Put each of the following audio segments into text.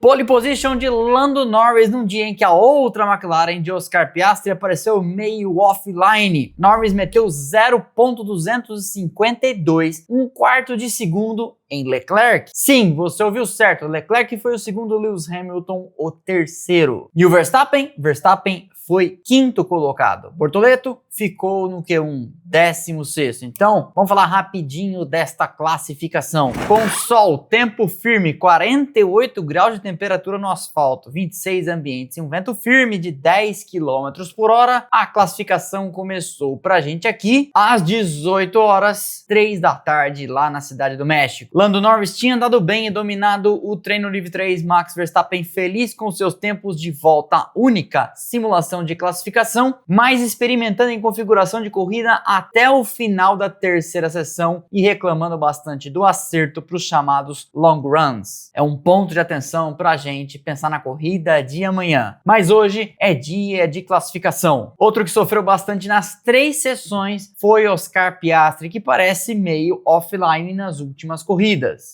Pole position de Lando Norris num dia em que a outra McLaren de Oscar Piastri apareceu meio offline. Norris meteu 0,252, um quarto de segundo em Leclerc. Sim, você ouviu certo, Leclerc foi o segundo, Lewis Hamilton o terceiro. E o Verstappen? Verstappen foi quinto colocado. Bortoleto ficou no Q1, 16º. Então, vamos falar rapidinho desta classificação. Com sol, tempo firme, 48 graus de temperatura no asfalto, 26 ambientes e um vento firme de 10 km por hora, a classificação começou pra gente aqui às 18 horas, 3 da tarde, lá na Cidade do México. Lando Norris tinha andado bem e dominado o treino livre 3, Max Verstappen feliz com seus tempos de volta única, simulação de classificação, mas experimentando em configuração de corrida até o final da terceira sessão e reclamando bastante do acerto para os chamados long runs. É um ponto de atenção para a gente pensar na corrida de amanhã. Mas hoje é dia de classificação. Outro que sofreu bastante nas 3 sessões foi Oscar Piastri, que parece meio offline nas últimas corridas.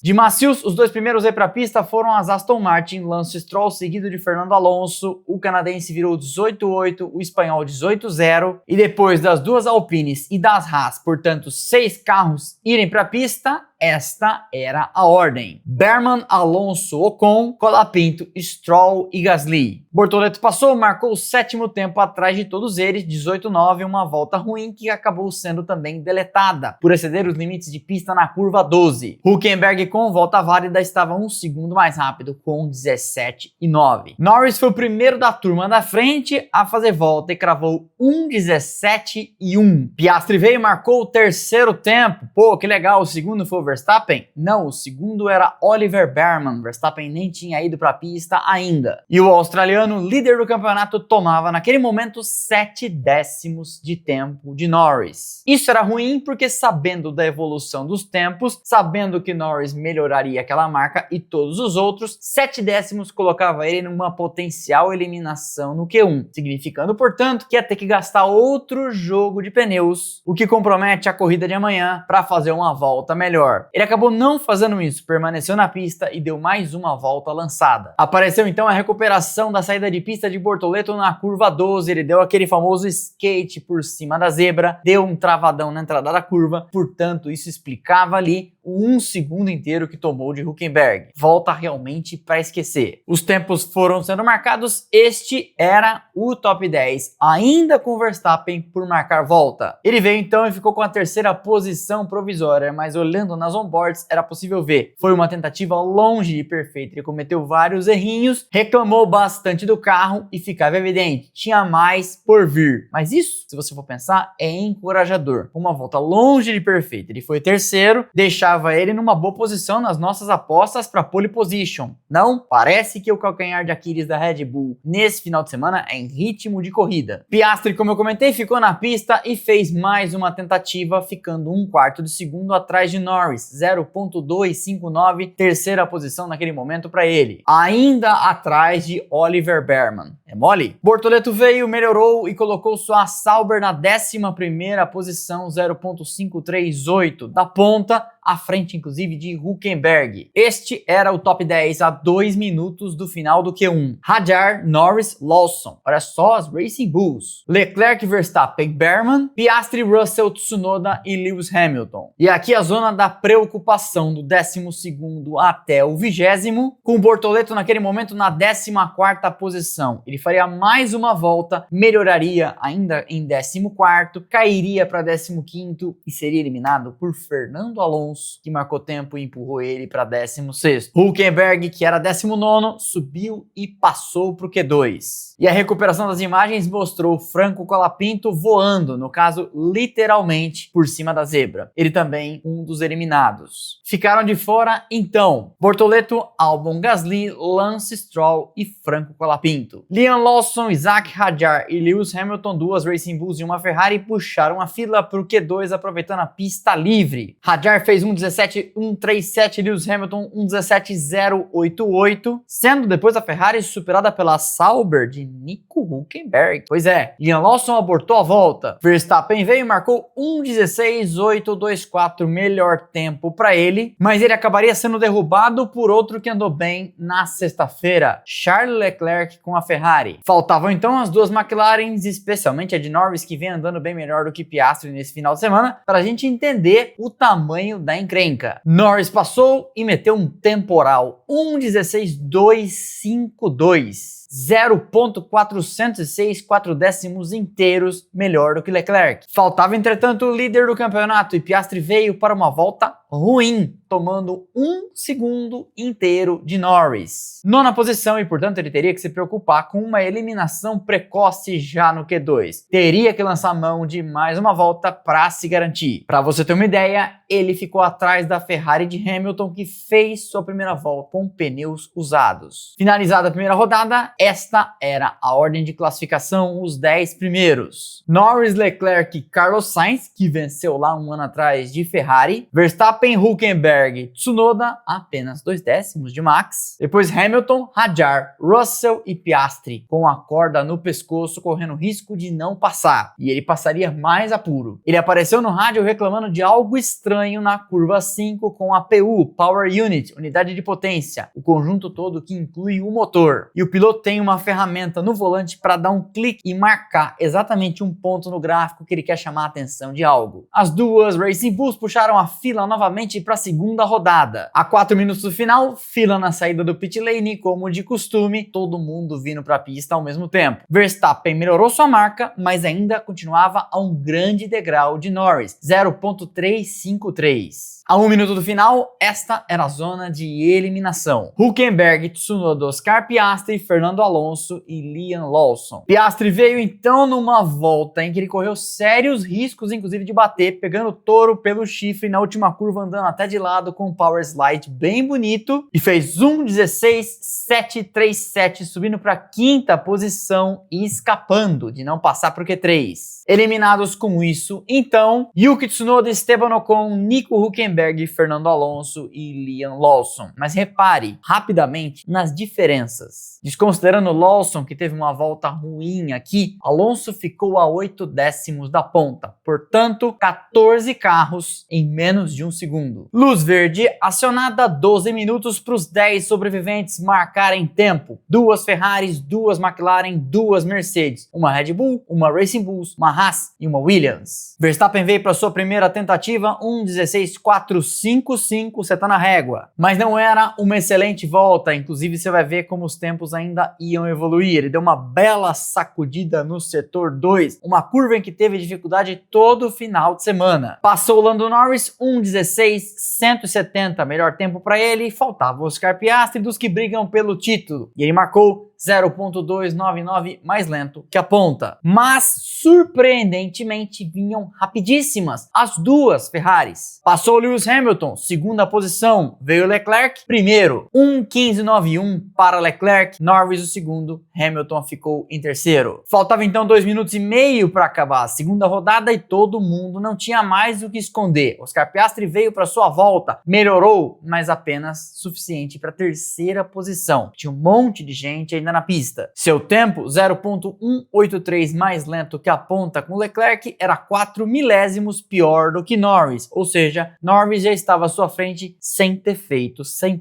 De macios, os 2 primeiros a ir para a pista foram as Aston Martin, Lance Stroll, seguido de Fernando Alonso. O canadense virou 18-8, o espanhol 18-0, e depois das 2 Alpines e das Haas, portanto 6 carros irem para a pista, esta era a ordem: Berman, Alonso, Ocon, Colapinto, Stroll e Gasly. Bortoleto passou, marcou o 7º tempo atrás de todos eles, 18-9, uma volta ruim que acabou sendo também deletada por exceder os limites de pista na curva 12. Hülkenberg, com volta válida, estava 1 segundo mais rápido, com 17,9. Norris foi o primeiro da turma da frente a fazer volta e cravou 1,17,1. Piastri veio e marcou o 3º tempo. Pô, que legal, o segundo foi o Verstappen? Não, o segundo era Oliver Berman. Verstappen nem tinha ido para a pista ainda. E o australiano, líder do campeonato, tomava naquele momento 7 décimos de tempo de Norris. Isso era ruim porque, sabendo da evolução dos tempos, sabendo que Norris melhoraria aquela marca e todos os outros, 7 décimos colocava ele numa potencial eliminação no Q1, significando, portanto, que ia ter que gastar outro jogo de pneus, o que compromete a corrida de amanhã para fazer uma volta melhor. Ele acabou não fazendo isso, permaneceu na pista e deu mais uma volta lançada. Apareceu então a recuperação da saída de pista de Bortoleto na curva 12, ele deu aquele famoso skate por cima da zebra, deu um travadão na entrada da curva, portanto isso explicava ali o 1 segundo inteiro que tomou de Hülkenberg. Volta realmente para esquecer. Os tempos foram sendo marcados, este era o top 10, ainda com Verstappen por marcar volta. Ele veio então e ficou com a 3ª posição provisória, mas olhando nas onboards era possível ver. Foi uma tentativa longe de perfeita, ele cometeu vários errinhos, reclamou bastante do carro e ficava evidente, tinha mais por vir. Mas isso, se você for pensar, é encorajador. Uma volta longe de perfeita, ele foi 3º, deixava ele numa boa posição nas nossas apostas para pole position. Não? Parece que o calcanhar de Aquiles da Red Bull nesse final de semana é em ritmo de corrida. Piastri, como eu comentei, ficou na pista e fez mais uma tentativa, ficando 1/4 de segundo atrás de Norris, 0,259, 3ª posição naquele momento para ele, ainda atrás de Oliver Berman. É mole? Bortoleto veio, melhorou e colocou sua Sauber na 11ª posição, 0,538 da ponta, à frente inclusive de Hülkenberg. Este era o top 10 a 2 minutos do final do Q1. Hadjar, Norris, Lawson. Olha só as Racing Bulls. Leclerc, Verstappen, Berman, Piastri, Russell, Tsunoda e Lewis Hamilton. E aqui a zona da preocupação do 12º até o 20º, com o Bortoleto naquele momento na 14ª posição. Ele faria mais uma volta, melhoraria ainda em 14º, cairia para 15º e seria eliminado por Fernando Alonso, que marcou tempo e empurrou ele para 16º. Hülkenberg, que era 19º, subiu e passou para o Q2. E a recuperação das imagens mostrou Franco Colapinto voando, no caso literalmente, por cima da zebra. Ele também um dos eliminados. Ficaram de fora então Bortoleto, Albon, Gasly, Lance Stroll e Franco Colapinto. Liam Lawson, Isaac Hadjar e Lewis Hamilton, 2 Racing Bulls e uma Ferrari, puxaram a fila para o Q2 aproveitando a pista livre. Hadjar fez fez 1:17.137, Lewis Hamilton 1:17.088, sendo depois a Ferrari superada pela Sauber de Nico Hülkenberg. Pois é, Liam Lawson abortou a volta. Verstappen veio e marcou 1:16.824, melhor tempo para ele, mas ele acabaria sendo derrubado por outro que andou bem na sexta-feira, Charles Leclerc com a Ferrari. Faltavam então as duas McLarens, especialmente a de Norris, que vem andando bem melhor do que Piastri nesse final de semana, para a gente entender o tamanho da encrenca. Norris passou e meteu um temporal, 1:16.252. 0.406 inteiros melhor do que Leclerc. Faltava, entretanto, o líder do campeonato e Piastri veio para uma volta ruim, tomando 1 segundo inteiro de Norris. Nona posição e, portanto, ele teria que se preocupar com uma eliminação precoce já no Q2. Teria que lançar mão de mais uma volta para se garantir. Para você ter uma ideia, ele ficou atrás da Ferrari de Hamilton, que fez sua primeira volta com pneus usados. Finalizada a primeira rodada, esta era a ordem de classificação, os 10 primeiros. Norris, Leclerc e Carlos Sainz, que venceu lá um ano atrás de Ferrari. Verstappen, Hülkenberg, Tsunoda, apenas 2 décimos de Max. Depois Hamilton, Hadjar, Russell e Piastri, com a corda no pescoço, correndo risco de não passar. E ele passaria mais apuro. Ele apareceu no rádio reclamando de algo estranho na curva 5 com a PU, Power Unit, unidade de potência, o conjunto todo que inclui o motor. E o piloto tem uma ferramenta no volante para dar um clique e marcar exatamente um ponto no gráfico que ele quer chamar a atenção de algo. As duas Racing Bulls puxaram a fila novamente para a segunda rodada. A 4 minutos do final, fila na saída do pit lane, como de costume, todo mundo vindo para a pista ao mesmo tempo. Verstappen melhorou sua marca, mas ainda continuava a um grande degrau de Norris, 0.353. A 1 minuto do final, esta era a zona de eliminação. Hülkenberg, Tsunoda, Oscar Piastri, Fernando Alonso e Liam Lawson. Piastri veio então numa volta em que ele correu sérios riscos, inclusive de bater, pegando o touro pelo chifre na última curva, andando até de lado com um power slide bem bonito, e fez 1:16.737, subindo para a 5ª posição e escapando de não passar para o Q3. Eliminados com isso, então, Yuki Tsunoda, Esteban Ocon, Nico Hülkenberg, Fernando Alonso e Liam Lawson. Mas repare rapidamente nas diferenças. Desconsiderando Lawson, que teve uma volta ruim aqui, Alonso ficou a 8 décimos da ponta, portanto 14 carros em menos de um segundo. Luz verde acionada, 12 minutos para os 10 sobreviventes marcarem tempo. 2 Ferraris, 2 McLaren, 2 Mercedes, uma Red Bull, uma Racing Bulls, uma Haas e uma Williams. Verstappen veio para sua primeira tentativa, 1:16.455, você tá na régua. Mas não era uma excelente volta, inclusive você vai ver como os tempos ainda iam evoluir. Ele deu uma bela sacudida no setor 2, uma curva em que teve dificuldade todo o final de semana. Passou o Lando Norris, 1:16.170, melhor tempo para ele, faltava o Oscar Piastri dos que brigam pelo título, e ele marcou 0.299 mais lento que a ponta. Mas, surpreendentemente, vinham rapidíssimas as duas Ferraris. Passou Lewis Hamilton, segunda posição, veio Leclerc, primeiro, 1:15.91 para Leclerc, Norris o segundo, Hamilton ficou em terceiro. Faltava então 2 minutos e meio para acabar a segunda rodada e todo mundo não tinha mais o que esconder. Oscar Piastri veio para sua volta, melhorou, mas apenas suficiente para a terceira posição. Tinha um monte de gente ainda na pista. Seu tempo, 0.183 mais lento que a ponta com Leclerc, era 4 milésimos pior do que Norris, ou seja, Norris já estava à sua frente sem ter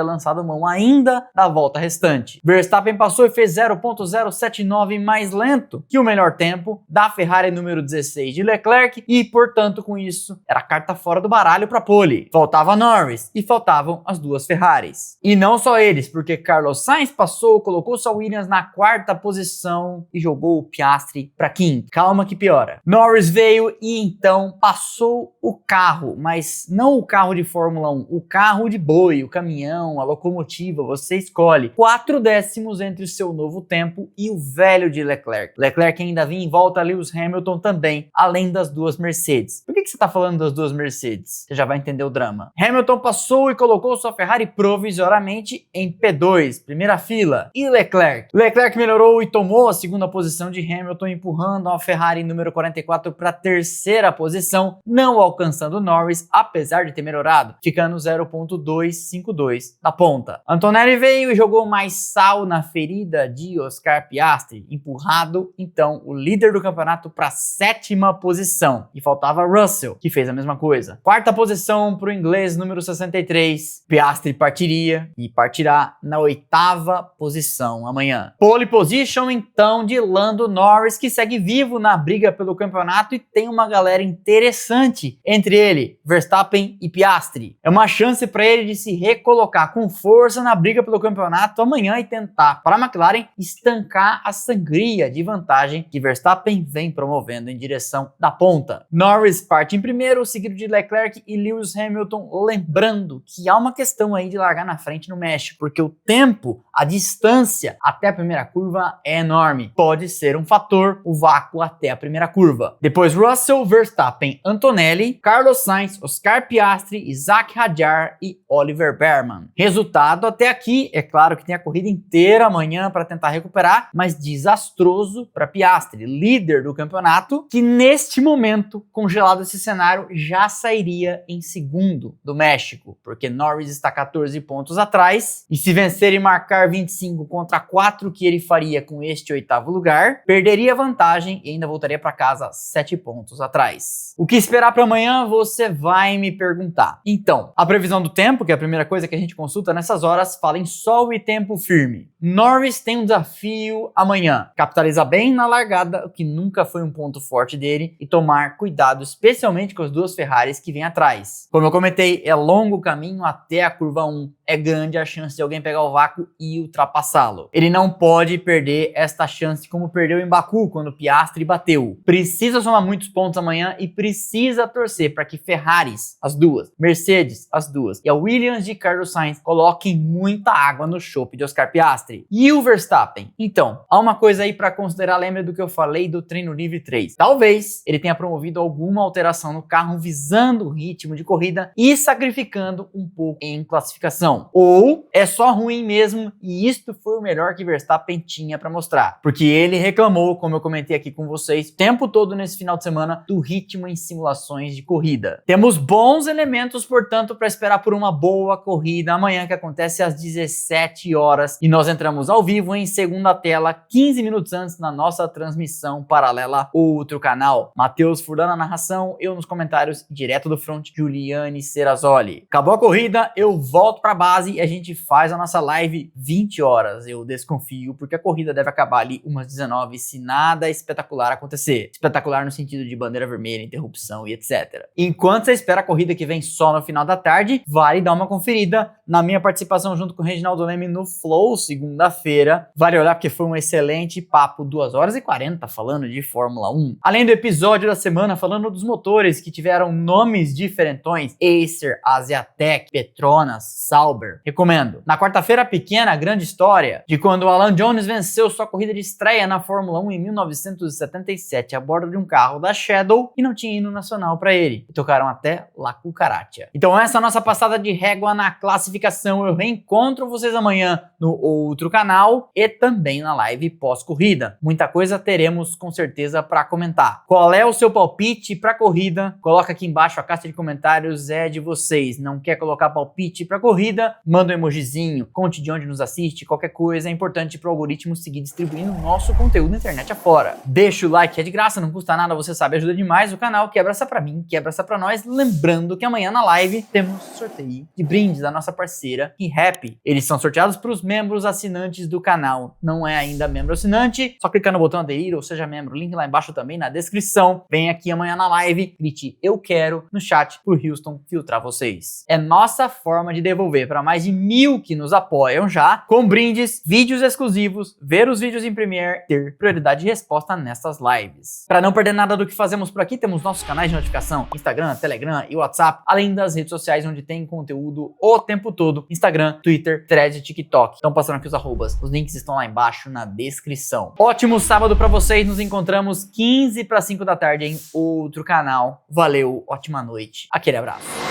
lançado mão ainda da volta restante. Verstappen passou e fez 0.079 mais lento que o melhor tempo da Ferrari número 16 de Leclerc e, portanto, com isso, era carta fora do baralho para pole. Faltava Norris e faltavam as duas Ferraris. E não só eles, porque Carlos Sainz passou, colocou sua Williams na 4ª posição e jogou o Piastri para 5º. Calma que piora. Norris veio e então passou o carro, mas não o carro de Fórmula 1, o carro de boi, o caminhão, a locomotiva, você escolhe. 4 décimos entre o seu novo tempo e o velho de Leclerc. Leclerc ainda vinha em volta a Lewis Hamilton também, além das duas Mercedes. Por que você tá falando das duas Mercedes? Você já vai entender o drama. Hamilton passou e colocou sua Ferrari provisoriamente em P2, primeira fila, e Leclerc Leclerc. Leclerc melhorou e tomou a segunda posição de Hamilton, empurrando a Ferrari número 44 para a terceira posição, não alcançando Norris, apesar de ter melhorado, ficando 0.252 da ponta. Antonelli veio e jogou mais sal na ferida de Oscar Piastri, empurrado então o líder do campeonato para a sétima posição. E faltava Russell, que fez a mesma coisa. Quarta posição para o inglês número 63. Piastri partiria e partirá na oitava posição amanhã. Pole position então de Lando Norris, que segue vivo na briga pelo campeonato e tem uma galera interessante entre ele, Verstappen e Piastri. É uma chance para ele de se recolocar com força na briga pelo campeonato amanhã e tentar, para a McLaren, estancar a sangria de vantagem que Verstappen vem promovendo em direção da ponta. Norris parte em primeiro, seguido de Leclerc e Lewis Hamilton, lembrando que há uma questão aí de largar na frente no México, porque o tempo, a distância até a primeira curva é enorme. Pode ser um fator o vácuo até a primeira curva. Depois Russell, Verstappen, Antonelli, Carlos Sainz, Oscar Piastri, Isaac Hadjar e Oliver Behrman. Resultado até aqui, é claro que tem a corrida inteira amanhã para tentar recuperar, mas desastroso para Piastri, líder do campeonato, que neste momento, congelado esse cenário, já sairia em segundo do México, porque Norris está 14 pontos atrás, e se vencer e marcar 25 contra 4 que ele faria com este oitavo lugar, perderia a vantagem e ainda voltaria para casa 7 pontos atrás. O que esperar para amanhã, você vai me perguntar. Então, a previsão do tempo, que é a primeira coisa que a gente consulta nessas horas, fala em sol e tempo firme. Norris tem um desafio amanhã, capitalizar bem na largada, o que nunca foi um ponto forte dele, e tomar cuidado, especialmente com as duas Ferraris que vêm atrás. Como eu comentei, é longo o caminho até a curva 1, é grande a chance de alguém pegar o vácuo e ultrapassá-lo. Ele não pode perder esta chance como perdeu em Baku, quando Piastri bateu. Precisa somar muitos pontos amanhã e precisa torcer para que Ferraris, as duas, Mercedes, as duas, e a Williams de Carlos Sainz coloquem muita água no chope de Oscar Piastri. E o Verstappen? Então, há uma coisa aí para considerar, lembra do que eu falei do treino livre 3. Talvez ele tenha promovido alguma alteração no carro visando o ritmo de corrida e sacrificando um pouco em classificação. Ou é só ruim mesmo e isto foi o melhor que Verstappen tinha para mostrar. Porque ele reclamou, como eu comentei aqui com vocês, o tempo todo nesse final de semana do ritmo em simulações de corrida. Temos bons elementos, portanto, para esperar por uma boa corrida amanhã, que acontece às 17 horas. E nós entramos ao vivo em segunda tela, 15 minutos antes, na nossa transmissão paralela outro canal. Matheus Furlan na narração, eu nos comentários, direto do front, Juliane Serrazoli. Acabou a corrida, eu volto para base e a gente faz a nossa live 20 horas. Eu desconfio, porque a corrida deve acabar ali umas 19, se nada espetacular acontecer. Espetacular no sentido de bandeira vermelha, interrupção e etc. Enquanto você espera a corrida que vem só no final da tarde, vale dar uma conferida na minha participação junto com o Reginaldo Leme no Flow, segunda-feira. Vale olhar porque foi um excelente papo, 2 horas e 40 falando de Fórmula 1. Além do episódio da semana falando dos motores que tiveram nomes diferentões, Acer, Asiatech, Petronas, Sauber. Recomendo. Na quarta-feira, a pequena, grande história de quando Alan Jones venceu sua corrida de estreia na Fórmula 1 em 1977 a bordo de um carro da Shadow e não tinha hino nacional para ele. E tocaram até La Cucaracha. Então essa é a nossa passada de régua na classificação. Eu reencontro vocês amanhã no outro canal e também na live pós-corrida. Muita coisa teremos com certeza para comentar. Qual é o seu palpite para a corrida? Coloca aqui embaixo, a caixa de comentários é de vocês. Não quer colocar palpite para a corrida? Manda um emojizinho, conte de onde nos assiste, qualquer coisa é importante para o algoritmo seguir distribuindo o nosso conteúdo na internet afora. Deixa o like, é de graça, não custa nada, você sabe, ajuda demais o canal, que abraça pra mim, que abraça pra nós. Lembrando que amanhã na live temos sorteio de brindes da nossa parceira ReHap. Eles são sorteados para os membros assinantes do canal. Não é ainda membro assinante, só clicar no botão aderir ou seja membro, link lá embaixo também na descrição. Vem aqui amanhã na live, grite eu quero no chat pro Houston filtrar vocês. É nossa forma de devolver para mais de 1000 que nos apoiam já, com brindes, vídeos exclusivos, ver os vídeos em Premiere, ter prioridade de resposta nessas lives. Para não perder nada do que fazemos por aqui, temos nossos canais de notificação, Instagram, Telegram e WhatsApp, além das redes sociais onde tem conteúdo o tempo todo, Instagram, Twitter, Threads e TikTok. Estão passando aqui os arrobas, os links estão lá embaixo na descrição. Ótimo sábado para vocês, nos encontramos 15 para 5 da tarde em outro canal. Valeu, ótima noite, aquele abraço.